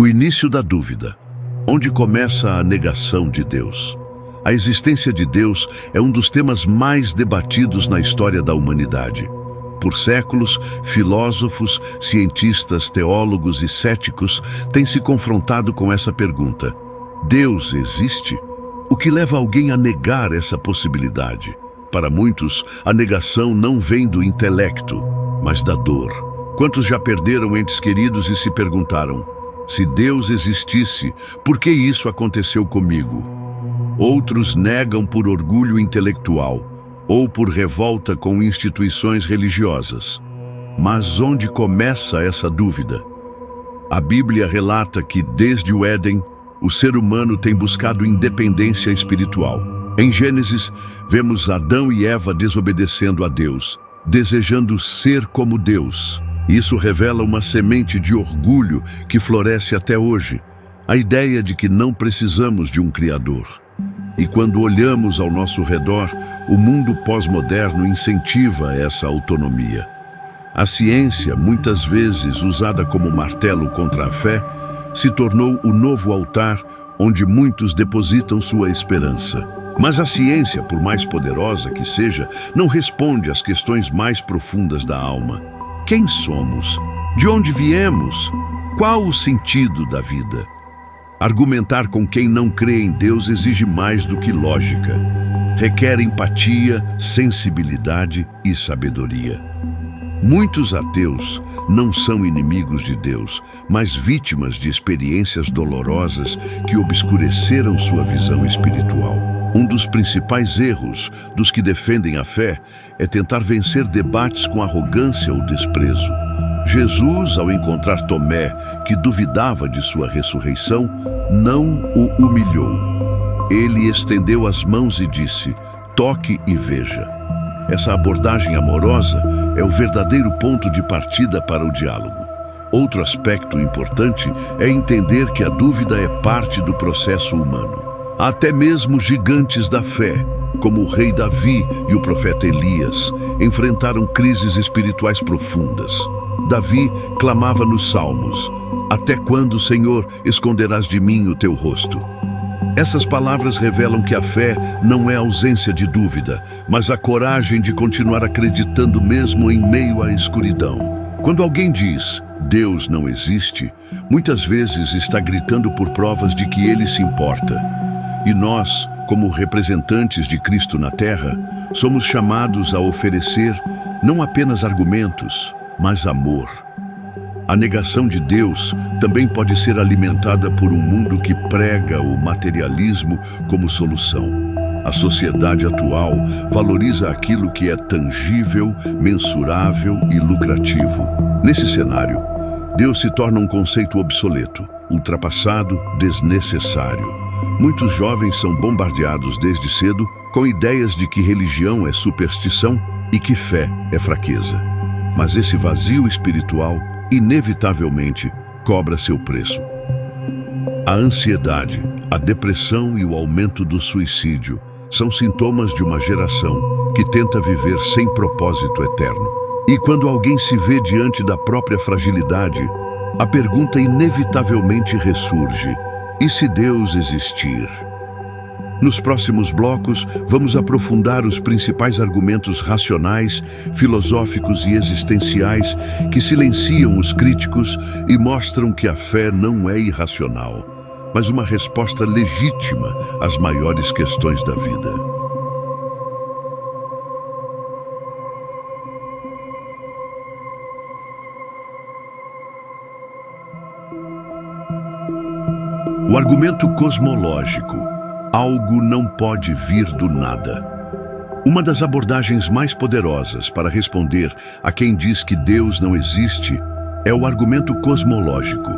início da dúvida. Onde começa a negação de Deus? A existência de Deus é um dos temas mais debatidos na história da humanidade. Por séculos, filósofos, cientistas, teólogos e céticos têm se confrontado com essa pergunta: Deus existe? O que leva alguém a negar essa possibilidade? Para muitos, a negação não vem do intelecto, mas da dor. Quantos já perderam entes queridos e se perguntaram: se Deus existisse, por que isso aconteceu comigo? Outros negam por orgulho intelectual ou por revolta com instituições religiosas. Mas onde começa essa dúvida? A Bíblia relata que, desde o Éden, o ser humano tem buscado independência espiritual. Em Gênesis, vemos Adão e Eva desobedecendo a Deus, desejando ser como Deus. Isso revela uma semente de orgulho que floresce até hoje, a ideia de que não precisamos de um Criador. E quando olhamos ao nosso redor, o mundo pós-moderno incentiva essa autonomia. A ciência, muitas vezes usada como martelo contra a fé, se tornou o novo altar onde muitos depositam sua esperança. Mas a ciência, por mais poderosa que seja, não responde às questões mais profundas da alma. Quem somos? De onde viemos? Qual o sentido da vida? Argumentar com quem não crê em Deus exige mais do que lógica. Requer empatia, sensibilidade e sabedoria. Muitos ateus não são inimigos de Deus, mas vítimas de experiências dolorosas que obscureceram sua visão espiritual. Um dos principais erros dos que defendem a fé é tentar vencer debates com arrogância ou desprezo. Jesus, ao encontrar Tomé, que duvidava de sua ressurreição, não o humilhou. Ele estendeu as mãos e disse: toque e veja. Essa abordagem amorosa é o verdadeiro ponto de partida para o diálogo. Outro aspecto importante é entender que a dúvida é parte do processo humano. Até mesmo gigantes da fé, como o rei Davi e o profeta Elias, enfrentaram crises espirituais profundas. Davi clamava nos Salmos: até quando, Senhor, esconderás de mim o teu rosto? Essas palavras revelam que a fé não é ausência de dúvida, mas a coragem de continuar acreditando mesmo em meio à escuridão. Quando alguém diz Deus não existe, muitas vezes está gritando por provas de que ele se importa. E nós, como representantes de Cristo na Terra, somos chamados a oferecer não apenas argumentos, mas amor. A negação de Deus também pode ser alimentada por um mundo que prega o materialismo como solução. A sociedade atual valoriza aquilo que é tangível, mensurável e lucrativo. Nesse cenário, Deus se torna um conceito obsoleto, ultrapassado, desnecessário. Muitos jovens são bombardeados desde cedo com ideias de que religião é superstição e que fé é fraqueza. Mas esse vazio espiritual, inevitavelmente, cobra seu preço. A ansiedade, a depressão e o aumento do suicídio são sintomas de uma geração que tenta viver sem propósito eterno. E quando alguém se vê diante da própria fragilidade, a pergunta inevitavelmente ressurge: e se Deus existir? Nos próximos blocos, vamos aprofundar os principais argumentos racionais, filosóficos e existenciais que silenciam os críticos e mostram que a fé não é irracional, mas uma resposta legítima às maiores questões da vida. O argumento cosmológico: algo não pode vir do nada. Uma das abordagens mais poderosas para responder a quem diz que Deus não existe é o argumento cosmológico,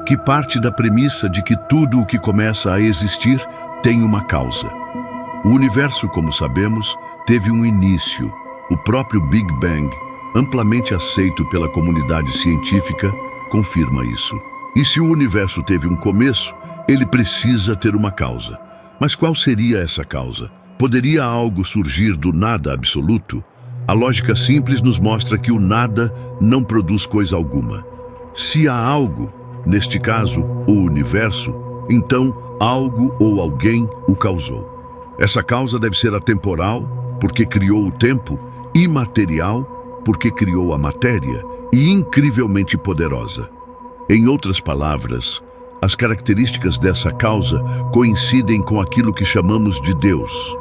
que parte da premissa de que tudo o que começa a existir tem uma causa. O universo, como sabemos, teve um início. O próprio Big Bang, amplamente aceito pela comunidade científica, confirma isso. E se o universo teve um começo, ele precisa ter uma causa. Mas qual seria essa causa? Poderia algo surgir do nada absoluto? A lógica simples nos mostra que o nada não produz coisa alguma. Se há algo, neste caso, o universo, então algo ou alguém o causou. Essa causa deve ser atemporal, porque criou o tempo, imaterial, porque criou a matéria, e incrivelmente poderosa. Em outras palavras, as características dessa causa coincidem com aquilo que chamamos de Deus.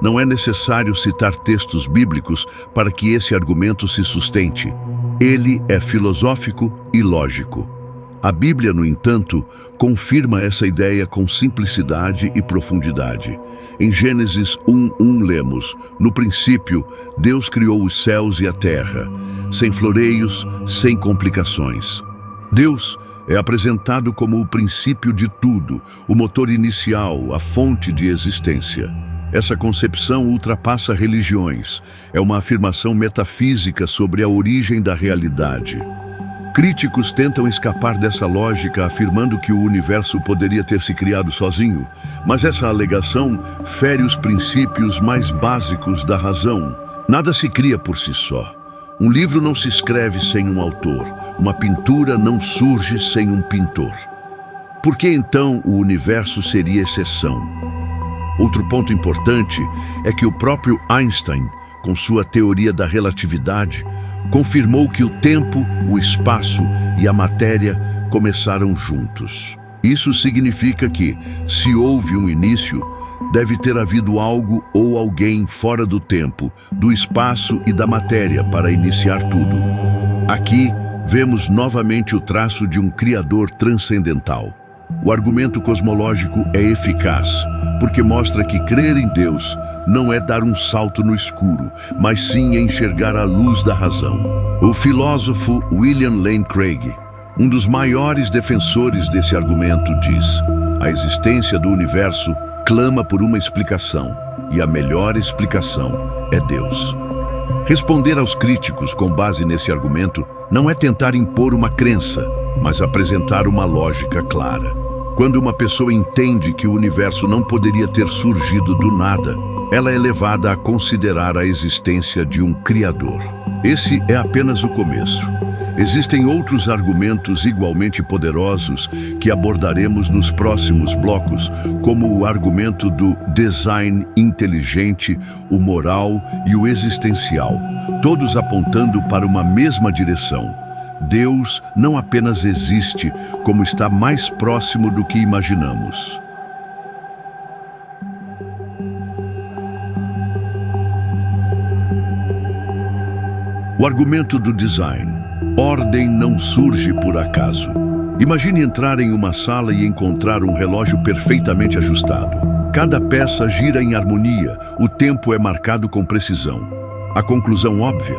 Não é necessário citar textos bíblicos para que esse argumento se sustente. Ele é filosófico e lógico. A Bíblia, no entanto, confirma essa ideia com simplicidade e profundidade. Em Gênesis 1:1 lemos: "No princípio, Deus criou os céus e a terra, sem floreios, sem complicações." Deus é apresentado como o princípio de tudo, o motor inicial, a fonte de existência. Essa concepção ultrapassa religiões. É uma afirmação metafísica sobre a origem da realidade. Críticos tentam escapar dessa lógica afirmando que o universo poderia ter se criado sozinho, mas essa alegação fere os princípios mais básicos da razão. Nada se cria por si só. Um livro não se escreve sem um autor. Uma pintura não surge sem um pintor. Por que então o universo seria exceção? Outro ponto importante é que o próprio Einstein, com sua teoria da relatividade, confirmou que o tempo, o espaço e a matéria começaram juntos. Isso significa que, se houve um início, deve ter havido algo ou alguém fora do tempo, do espaço e da matéria para iniciar tudo. Aqui, vemos novamente o traço de um Criador transcendental. O argumento cosmológico é eficaz, porque mostra que crer em Deus não é dar um salto no escuro, mas sim enxergar a luz da razão. O filósofo William Lane Craig, um dos maiores defensores desse argumento, diz: "A existência do universo clama por uma explicação, e a melhor explicação é Deus." Responder aos críticos com base nesse argumento não é tentar impor uma crença, mas apresentar uma lógica clara. Quando uma pessoa entende que o universo não poderia ter surgido do nada, ela é levada a considerar a existência de um Criador. Esse é apenas o começo. Existem outros argumentos igualmente poderosos que abordaremos nos próximos blocos, como o argumento do design inteligente, o moral e o existencial, todos apontando para uma mesma direção. Deus não apenas existe, como está mais próximo do que imaginamos. O argumento do design. Ordem não surge por acaso. Imagine entrar em uma sala e encontrar um relógio perfeitamente ajustado. Cada peça gira em harmonia, o tempo é marcado com precisão. A conclusão óbvia: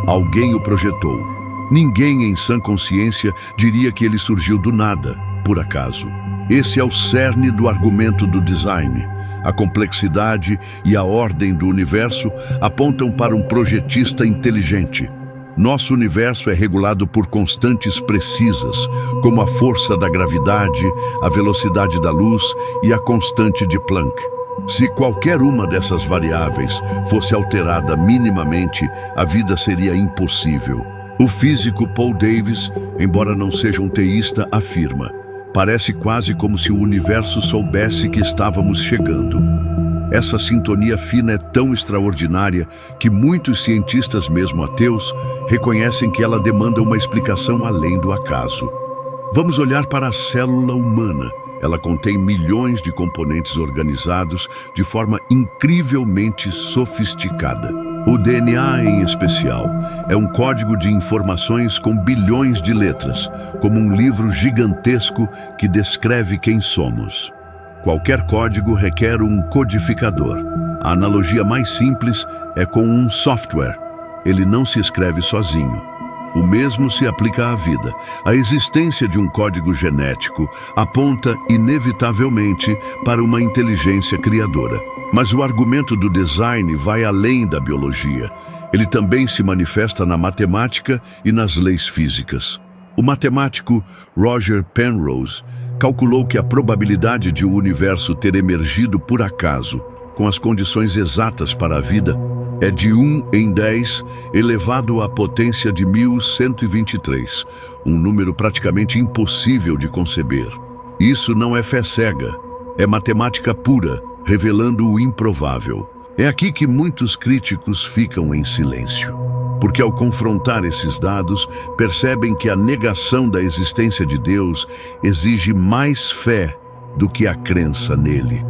alguém o projetou. Ninguém em sã consciência diria que ele surgiu do nada, por acaso. Esse é o cerne do argumento do design. A complexidade e a ordem do universo apontam para um projetista inteligente. Nosso universo é regulado por constantes precisas, como a força da gravidade, a velocidade da luz e a constante de Planck. Se qualquer uma dessas variáveis fosse alterada minimamente, a vida seria impossível. O físico Paul Davies, embora não seja um teísta, afirma: "Parece quase como se o universo soubesse que estávamos chegando." Essa sintonia fina é tão extraordinária que muitos cientistas, mesmo ateus, reconhecem que ela demanda uma explicação além do acaso. Vamos olhar para a célula humana. Ela contém milhões de componentes organizados de forma incrivelmente sofisticada. O DNA, em especial, é um código de informações com bilhões de letras, como um livro gigantesco que descreve quem somos. Qualquer código requer um codificador. A analogia mais simples é com um software. Ele não se escreve sozinho. O mesmo se aplica à vida. A existência de um código genético aponta inevitavelmente para uma inteligência criadora. Mas o argumento do design vai além da biologia. Ele também se manifesta na matemática e nas leis físicas. O matemático Roger Penrose calculou que a probabilidade de o universo ter emergido por acaso, com as condições exatas para a vida, é de 1 em 10 elevado à potência de 1123, um número praticamente impossível de conceber. Isso não é fé cega, é matemática pura, revelando o improvável. É aqui que muitos críticos ficam em silêncio, porque ao confrontar esses dados, percebem que a negação da existência de Deus exige mais fé do que a crença nele.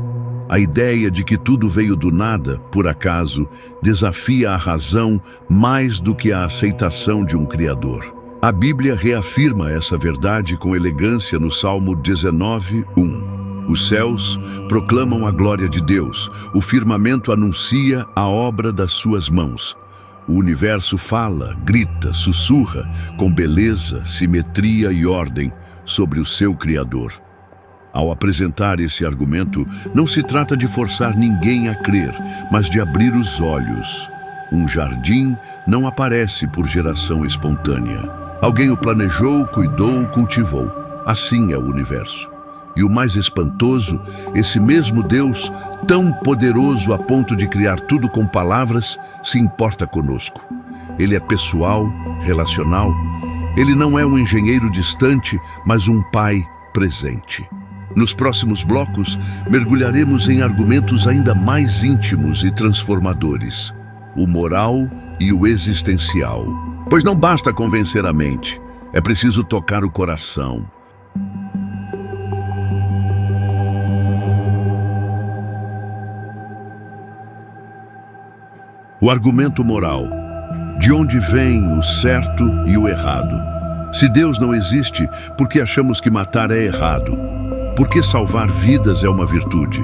A ideia de que tudo veio do nada, por acaso, desafia a razão mais do que a aceitação de um Criador. A Bíblia reafirma essa verdade com elegância no Salmo 19:1. Os céus proclamam a glória de Deus, o firmamento anuncia a obra das suas mãos. O universo fala, grita, sussurra, com beleza, simetria e ordem sobre o seu Criador. Ao apresentar esse argumento, não se trata de forçar ninguém a crer, mas de abrir os olhos. Um jardim não aparece por geração espontânea. Alguém o planejou, cuidou, cultivou. Assim é o universo. E o mais espantoso, esse mesmo Deus, tão poderoso a ponto de criar tudo com palavras, se importa conosco. Ele é pessoal, relacional. Ele não é um engenheiro distante, mas um pai presente. Nos próximos blocos, mergulharemos em argumentos ainda mais íntimos e transformadores: o moral e o existencial. Pois não basta convencer a mente, é preciso tocar o coração. O argumento moral. De onde vem o certo e o errado? Se Deus não existe, por que achamos que matar é errado? Por que salvar vidas é uma virtude?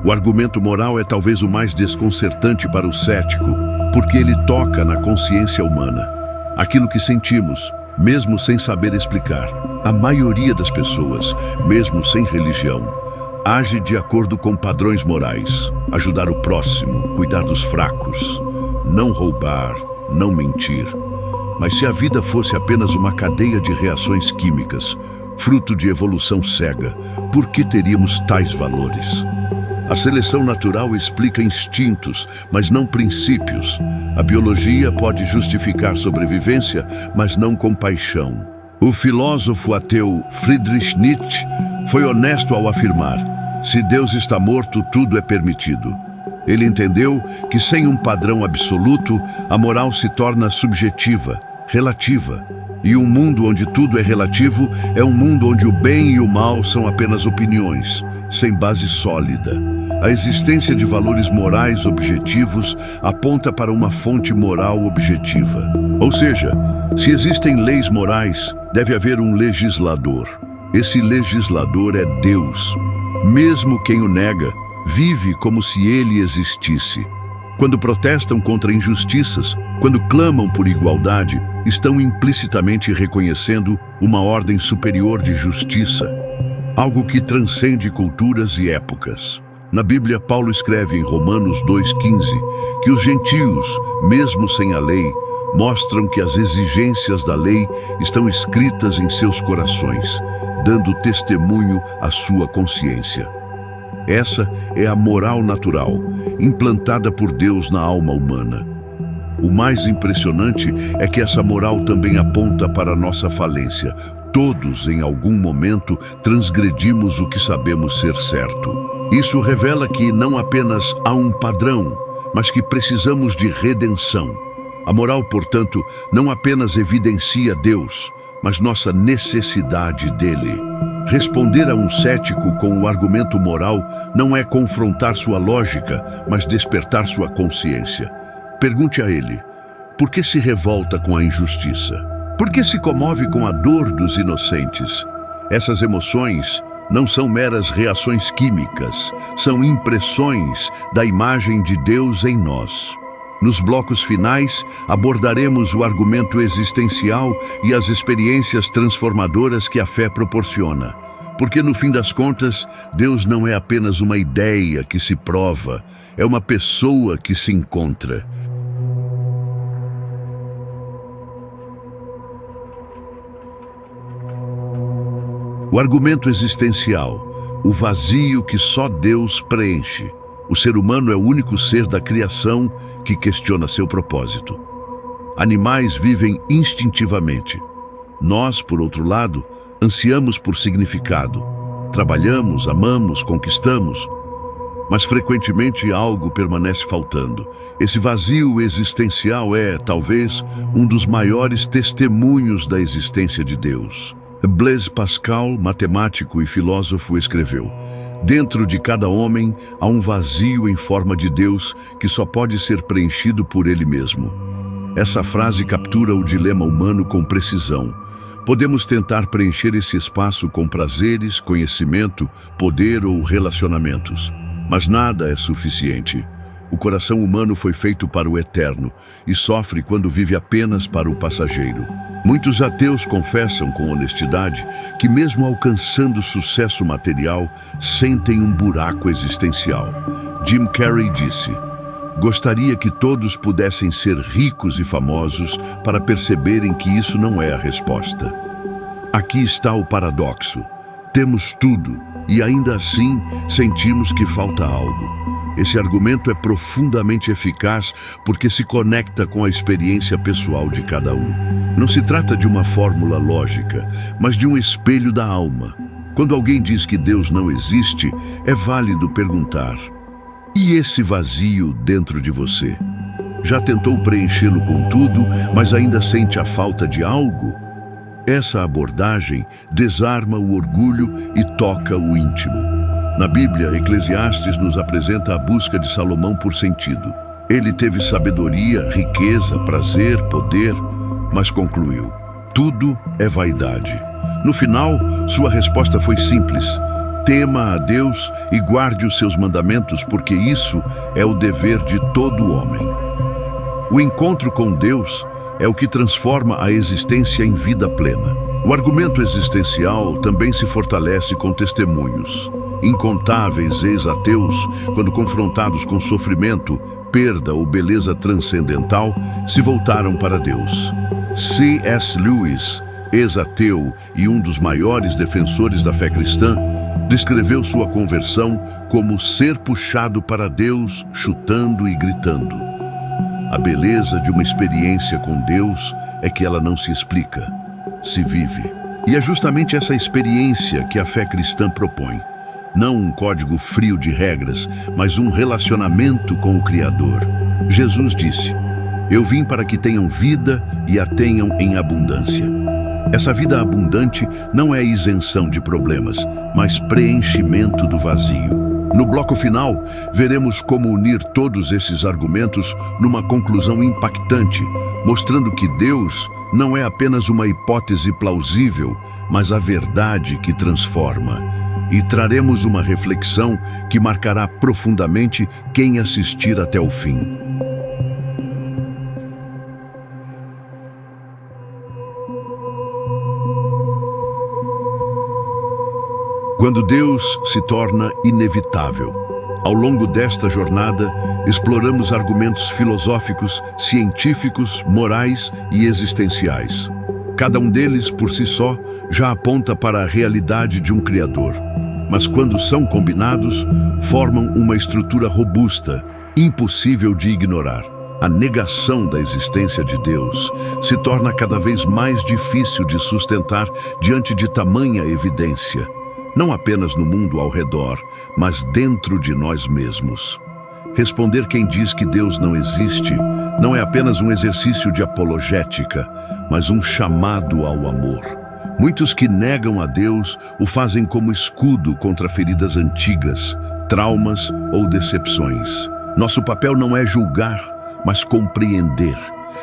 O argumento moral é talvez o mais desconcertante para o cético, porque ele toca na consciência humana. Aquilo que sentimos, mesmo sem saber explicar. A maioria das pessoas, mesmo sem religião, age de acordo com padrões morais. Ajudar o próximo, cuidar dos fracos, não roubar, não mentir. Mas se a vida fosse apenas uma cadeia de reações químicas, fruto de evolução cega, por que teríamos tais valores? A seleção natural explica instintos, mas não princípios. A biologia pode justificar sobrevivência, mas não compaixão. O filósofo ateu Friedrich Nietzsche foi honesto ao afirmar: se Deus está morto, tudo é permitido. Ele entendeu que sem um padrão absoluto, a moral se torna subjetiva, relativa. E um mundo onde tudo é relativo é um mundo onde o bem e o mal são apenas opiniões, sem base sólida. A existência de valores morais objetivos aponta para uma fonte moral objetiva. Ou seja, se existem leis morais, deve haver um legislador. Esse legislador é Deus. Mesmo quem o nega, vive como se ele existisse. Quando protestam contra injustiças, quando clamam por igualdade, estão implicitamente reconhecendo uma ordem superior de justiça, algo que transcende culturas e épocas. Na Bíblia, Paulo escreve em Romanos 2,15 que os gentios, mesmo sem a lei, mostram que as exigências da lei estão escritas em seus corações, dando testemunho à sua consciência. Essa é a moral natural, implantada por Deus na alma humana. O mais impressionante é que essa moral também aponta para a nossa falência. Todos, em algum momento, transgredimos o que sabemos ser certo. Isso revela que não apenas há um padrão, mas que precisamos de redenção. A moral, portanto, não apenas evidencia Deus, mas nossa necessidade dele. Responder a um cético com o argumento moral não é confrontar sua lógica, mas despertar sua consciência. Pergunte a ele: por que se revolta com a injustiça? Por que se comove com a dor dos inocentes? Essas emoções não são meras reações químicas, são impressões da imagem de Deus em nós. Nos blocos finais, abordaremos o argumento existencial e as experiências transformadoras que a fé proporciona. Porque, no fim das contas, Deus não é apenas uma ideia que se prova, é uma pessoa que se encontra. O argumento existencial, o vazio que só Deus preenche. O ser humano é o único ser da criação que questiona seu propósito. Animais vivem instintivamente. Nós, por outro lado, ansiamos por significado. Trabalhamos, amamos, conquistamos. Mas frequentemente algo permanece faltando. Esse vazio existencial é, talvez, um dos maiores testemunhos da existência de Deus. Blaise Pascal, matemático e filósofo, escreveu: dentro de cada homem há um vazio em forma de Deus que só pode ser preenchido por Ele mesmo. Essa frase captura o dilema humano com precisão. Podemos tentar preencher esse espaço com prazeres, conhecimento, poder ou relacionamentos. Mas nada é suficiente. O coração humano foi feito para o eterno e sofre quando vive apenas para o passageiro. Muitos ateus confessam com honestidade que, mesmo alcançando sucesso material, sentem um buraco existencial. Jim Carrey disse: gostaria que todos pudessem ser ricos e famosos para perceberem que isso não é a resposta. Aqui está o paradoxo. Temos tudo e ainda assim sentimos que falta algo. Esse argumento é profundamente eficaz porque se conecta com a experiência pessoal de cada um. Não se trata de uma fórmula lógica, mas de um espelho da alma. Quando alguém diz que Deus não existe, é válido perguntar: e esse vazio dentro de você? Já tentou preenchê-lo com tudo, mas ainda sente a falta de algo? Essa abordagem desarma o orgulho e toca o íntimo. Na Bíblia, Eclesiastes nos apresenta a busca de Salomão por sentido. Ele teve sabedoria, riqueza, prazer, poder, mas concluiu: tudo é vaidade. No final, sua resposta foi simples: tema a Deus e guarde os seus mandamentos, porque isso é o dever de todo homem. O encontro com Deus é o que transforma a existência em vida plena. O argumento existencial também se fortalece com testemunhos. Incontáveis ex-ateus, quando confrontados com sofrimento, perda ou beleza transcendental, se voltaram para Deus. C.S. Lewis, ex-ateu e um dos maiores defensores da fé cristã, descreveu sua conversão como ser puxado para Deus chutando e gritando. A beleza de uma experiência com Deus é que ela não se explica, se vive. E é justamente essa experiência que a fé cristã propõe. Não um código frio de regras, mas um relacionamento com o Criador. Jesus disse: eu vim para que tenham vida e a tenham em abundância. Essa vida abundante não é isenção de problemas, mas preenchimento do vazio. No bloco final, veremos como unir todos esses argumentos numa conclusão impactante, mostrando que Deus não é apenas uma hipótese plausível, mas a verdade que transforma. E traremos uma reflexão que marcará profundamente quem assistir até o fim. Quando Deus se torna inevitável. Ao longo desta jornada, exploramos argumentos filosóficos, científicos, morais e existenciais. Cada um deles, por si só, já aponta para a realidade de um Criador. Mas quando são combinados, formam uma estrutura robusta, impossível de ignorar. A negação da existência de Deus se torna cada vez mais difícil de sustentar diante de tamanha evidência. Não apenas no mundo ao redor, mas dentro de nós mesmos. Responder quem diz que Deus não existe não é apenas um exercício de apologética, mas um chamado ao amor. Muitos que negam a Deus o fazem como escudo contra feridas antigas, traumas ou decepções. Nosso papel não é julgar, mas compreender.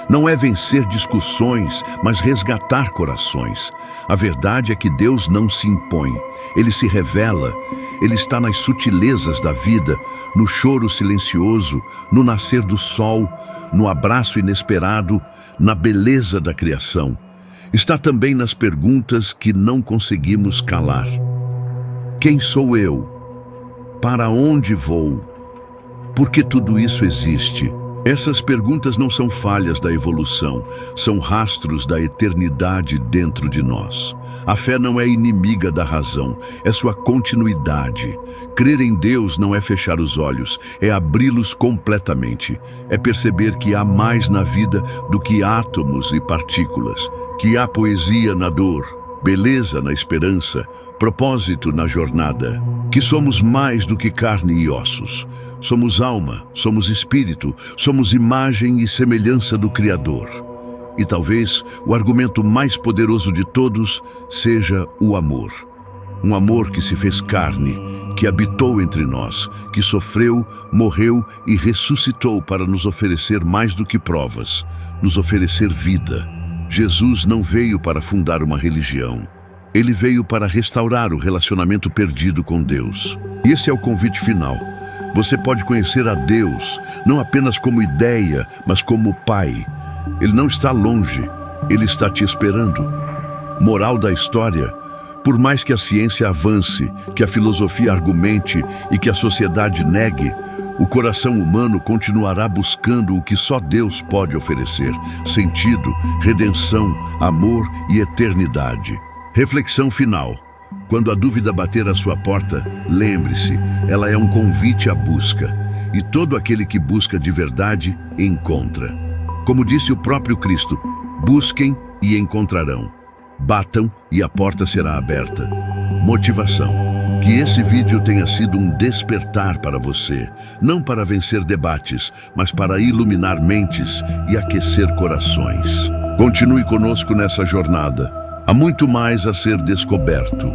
Não é vencer discussões, mas resgatar corações. A verdade é que Deus não se impõe. Ele se revela. Ele está nas sutilezas da vida, no choro silencioso, no nascer do sol, no abraço inesperado, na beleza da criação. Está também nas perguntas que não conseguimos calar. Quem sou eu? Para onde vou? Por que tudo isso existe? Essas perguntas não são falhas da evolução, são rastros da eternidade dentro de nós. A fé não é inimiga da razão, é sua continuidade. Crer em Deus não é fechar os olhos, é abri-los completamente. É perceber que há mais na vida do que átomos e partículas, que há poesia na dor, beleza na esperança, propósito na jornada, que somos mais do que carne e ossos. Somos alma, somos espírito, somos imagem e semelhança do Criador. E talvez o argumento mais poderoso de todos seja o amor. Um amor que se fez carne, que habitou entre nós, que sofreu, morreu e ressuscitou para nos oferecer mais do que provas, nos oferecer vida. Jesus não veio para fundar uma religião. Ele veio para restaurar o relacionamento perdido com Deus. E esse é o convite final. Você pode conhecer a Deus, não apenas como ideia, mas como Pai. Ele não está longe, Ele está te esperando. Moral da história: por mais que a ciência avance, que a filosofia argumente e que a sociedade negue, o coração humano continuará buscando o que só Deus pode oferecer: sentido, redenção, amor e eternidade. Reflexão final. Quando a dúvida bater à sua porta, lembre-se, ela é um convite à busca. E todo aquele que busca de verdade, encontra. Como disse o próprio Cristo: busquem e encontrarão. Batam e a porta será aberta. Motivação. Que esse vídeo tenha sido um despertar para você, não para vencer debates, mas para iluminar mentes e aquecer corações. Continue conosco nessa jornada. Há muito mais a ser descoberto.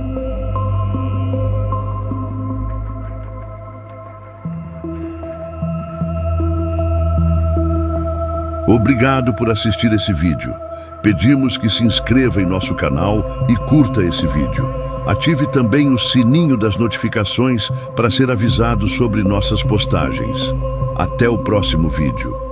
Obrigado por assistir esse vídeo. Pedimos que se inscreva em nosso canal e curta esse vídeo. Ative também o sininho das notificações para ser avisado sobre nossas postagens. Até o próximo vídeo.